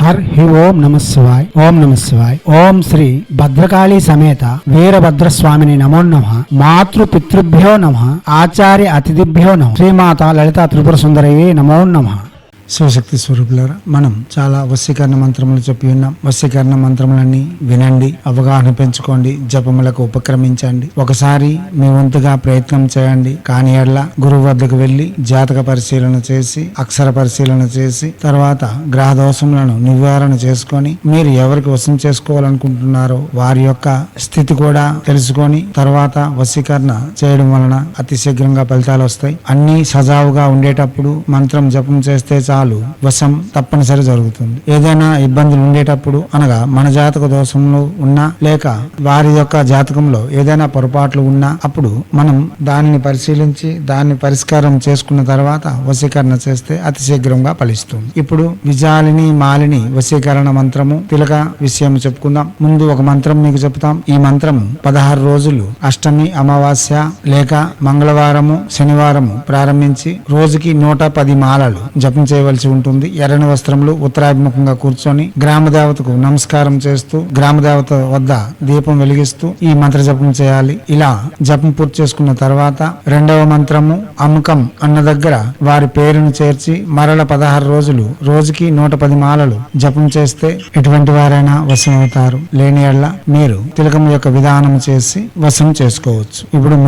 హి ఓం నమ శివాయ్. ఓం నమ శివాయ్. ఓం శ్రీ భద్రకాళీ సమేత వీరభద్రస్వామిని నమో నమః. మాతృ పితృభ్యో నమః. ఆచార్య అతిథిభ్యో నమః. శ్రీమాత లలితా త్రిపుర సుందరయే నమో నమః. శివశక్తి స్వరూపులారా, మనం చాలా వశీకరణ మంత్రములు చెప్పి ఉన్నాం. వశీకరణ మంత్రములన్నీ వినండి, అవగాహన పెంచుకోండి, జపములకు ఉపక్రమించండి. ఒకసారి మీ వంతుగా ప్రయత్నం చేయండి. కాని ఎడ్ల గురువు వద్దకు వెళ్లి జాతక పరిశీలన చేసి, అక్షర పరిశీలన చేసి, తర్వాత గ్రహ దోషములను నివారణ చేసుకొని మీరు ఎవరికి వశం చేసుకోవాలనుకుంటున్నారో వారి యొక్క స్థితి కూడా తెలుసుకొని తర్వాత వశీకరణ చేయడం వలన అతి శీఘ్రంగా ఫలితాలు వస్తాయి. అన్ని సజావుగా ఉండేటప్పుడు మంత్రం జపం చేస్తే చాలు, వశం తప్పనిసరి జరుగుతుంది. ఏదైనా ఇబ్బందులు ఉండేటప్పుడు, అనగా మన జాతక దోషంలో ఉన్నా లేక వారి యొక్క జాతకంలో ఏదైనా పొరపాట్లు ఉన్నా అప్పుడు మనం దానిని పరిశీలించి దాన్ని పరిష్కారం చేసుకున్న తర్వాత వశీకరణ చేస్తే అతి శీఘ్రంగా ఫలిస్తుంది. ఇప్పుడు విజాలిని మాలిని వశీకరణ మంత్రము తిలక విషయం చెప్పుకుందాం. ముందు ఒక మంత్రం మీకు చెప్తాం. ఈ మంత్రము 16 రోజులు అష్టమి, అమావాస్య లేక మంగళవారము, శనివారము ప్రారంభించి రోజుకి 110 మాలలు జపం చేయవలసి ఉంటుంది. ఎర్రని వస్త్రములు ఉత్తరాభిముఖంగా కూర్చొని గ్రామ దేవతకు నమస్కారం చేస్తూ గ్రామ దేవత వద్ద దీపం వెలిగిస్తూ ఈ మంత్ర జపం చేయాలి. ఇలా జపం పూర్తి చేసుకున్న తర్వాత రెండవ మంత్రము అముకం అన్న దగ్గర వారి పేరును చేర్చి మరల 16 రోజులు రోజుకి 110 మాలలు జపం చేస్తే ఎటువంటి వారైనా వశం అవుతారు. లేని ఎడ్ల మీరు తిలకం యొక్క విధానం చేసి వశం చేసుకోవచ్చు. ఇప్పుడు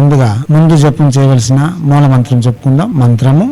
ముందు జపం చేయవలసిన మూల మంత్రం చెప్పుకుందాం. మంత్రము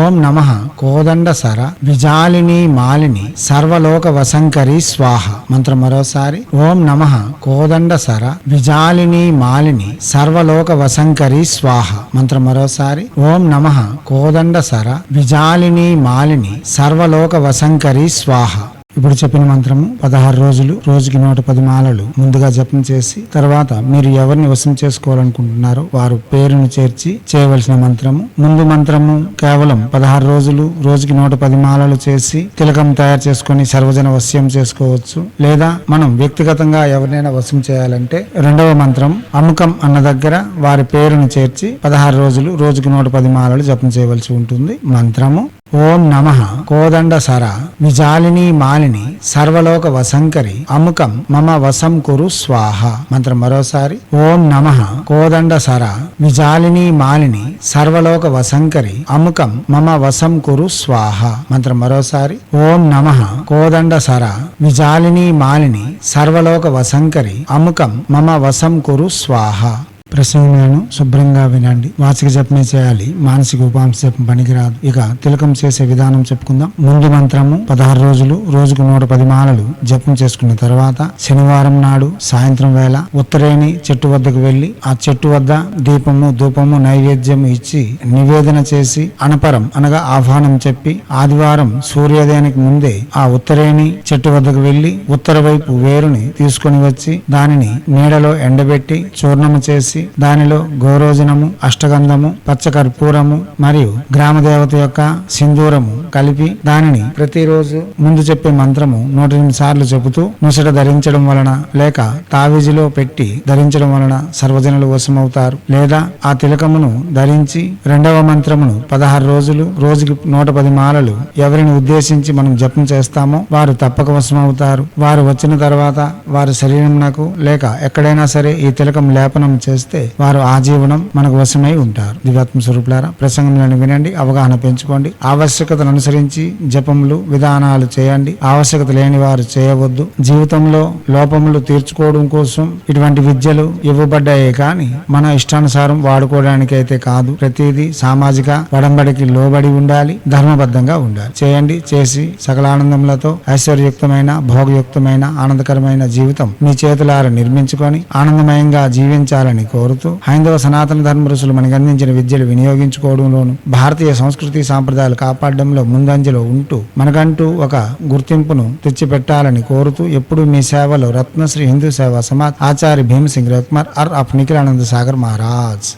ఓం నమః కోదండ సర విజాలిని మాలిని సర్వలోక వశంకరి స్వాహ. మంత్రం మరోసారి. ఓం నమః కోదండ సర విజాలిని మాలిని సర్వలోక వశంకరి స్వాహ. మంత్రం మరోసారి. ఓం నమః కోదండ సర విజాలిని మాలిని సర్వలోక వశంకరి స్వాహ. ఇప్పుడు చెప్పిన మంత్రము 16 రోజులు రోజుకి 110 మాలలు ముందుగా జపం చేసి తర్వాత మీరు ఎవరిని వశం చేసుకోవాలనుకుంటున్నారో వారు పేరును చేర్చి చేయవలసిన మంత్రము. ముందు మంత్రము కేవలం 16 రోజులు రోజుకి 110 మాలలు చేసి తిలకం తయారు చేసుకుని సర్వజన వశ్యం చేసుకోవచ్చు. లేదా మనం వ్యక్తిగతంగా ఎవరినైనా వశం చేయాలంటే రెండవ మంత్రం అముకం అన్న దగ్గర వారి పేరును చేర్చి 16 రోజులు రోజుకి 110 మాలలు జపం చేయవలసి ఉంటుంది. మంత్రము ఓం నమః కోదండ సర విజాలిని మాలిని సర్వలోక వశంకరి అముకం మమ వశం కురు స్వాహ. మంత్రం మరోసారి. ఓం నమః కోదండ సర విజాలిని మాలిని సర్వలోక వశంకరి అముకం మమ వశం కురు స్వాహ. మంత్రం మరోసారి. ఓం నమః కోదండ సర విజాలిని మాలిని సర్వలోక వశంకరి అముకం మమ వశం కురు స్వాహ. ప్రసంగాలను శుభ్రంగా వినండి. వాచిక జపమే చేయాలి, మానసిక ఉపాంశ జపం పనికిరాదు. ఇక తిలకం చేసే విధానం చెప్పుకుందాం. ముందు మంత్రము 16 రోజులు రోజుకు 110 మాలలు జపం చేసుకున్న తర్వాత శనివారం నాడు సాయంత్రం వేళ ఉత్తరేణి చెట్టు వద్దకు వెళ్లి ఆ చెట్టు వద్ద దీపము ధూపము నైవేద్యము ఇచ్చి నివేదన చేసి అనపరం అనగా ఆహ్వానం చెప్పి ఆదివారం సూర్యోదయానికి ముందే ఆ ఉత్తరేణి చెట్టు వద్దకు వెళ్లి ఉత్తర వైపు వేరుని తీసుకుని వచ్చి దానిని నీడలో ఎండబెట్టి చూర్ణము చేసి దానిలో గోరోజనము, అష్టగంధము, పచ్చకర్పూరము మరియు గ్రామ దేవత యొక్క సింధూరము కలిపి దానిని ప్రతిరోజు ముందు చెప్పే మంత్రము 108 సార్లు చెబుతూ ముసట ధరించడం వలన లేక తావిజిలో పెట్టి ధరించడం వలన సర్వజనులు వశమవుతారు. లేదా ఆ తిలకమును ధరించి రెండవ మంత్రమును 16 రోజులు రోజుకి 110 మాలలు ఎవరిని ఉద్దేశించి మనం జపం చేస్తామో వారు తప్పక వశమవుతారు. వారు వచ్చిన తర్వాత వారి శరీరంకు లేక ఎక్కడైనా సరే ఈ తిలకం లేపనం చేస్తే వారు ఆజీవనం మనకు వశమై ఉంటారు. దివ్యాత్మ స్వరూపులారా, ప్రసంగంలను వినండి, అవగాహన పెంచుకోండి. ఆవశ్యకతను అనుసరించి జపములు విధానాలు చేయండి. ఆవశ్యకత లేని వారు చేయవద్దు. జీవితంలో లోపములు తీర్చుకోవడం కోసం ఇటువంటి విద్యలు ఇవ్వబడ్డాయే కానీ మన ఇష్టానుసారం వాడుకోవడానికి అయితే కాదు. ప్రతిదీ సామాజిక వడంబడికి లోబడి ఉండాలి, ధర్మబద్ధంగా ఉండాలి. చేయండి, చేసి సకల ఆనందములతో ఐశ్వర్యయుక్తమైన భోగయుక్తమైన ఆనందకరమైన జీవితం మీ చేతులారా నిర్మించుకొని ఆనందమయంగా జీవించాలని కోరుతూ హైందవ సనాతన ధర్మ ఋషులు మనకు అందించిన విద్యలు వినియోగించుకోవడంలోను భారతీయ సంస్కృతి సాంప్రదాయాలు కాపాడడంలో ముందంజలో ఉంటూ మనకంటూ ఒక గుర్తింపును తెచ్చిపెట్టాలని కోరుతూ ఎప్పుడు మీ సేవలో రత్నశ్రీ హిందూ సేవా సమాజ్ ఆచార్య భీమసింగ్ రవికుమార్ ఆఫ్ నిఖిలానంద సాగర్ మహారాజ్.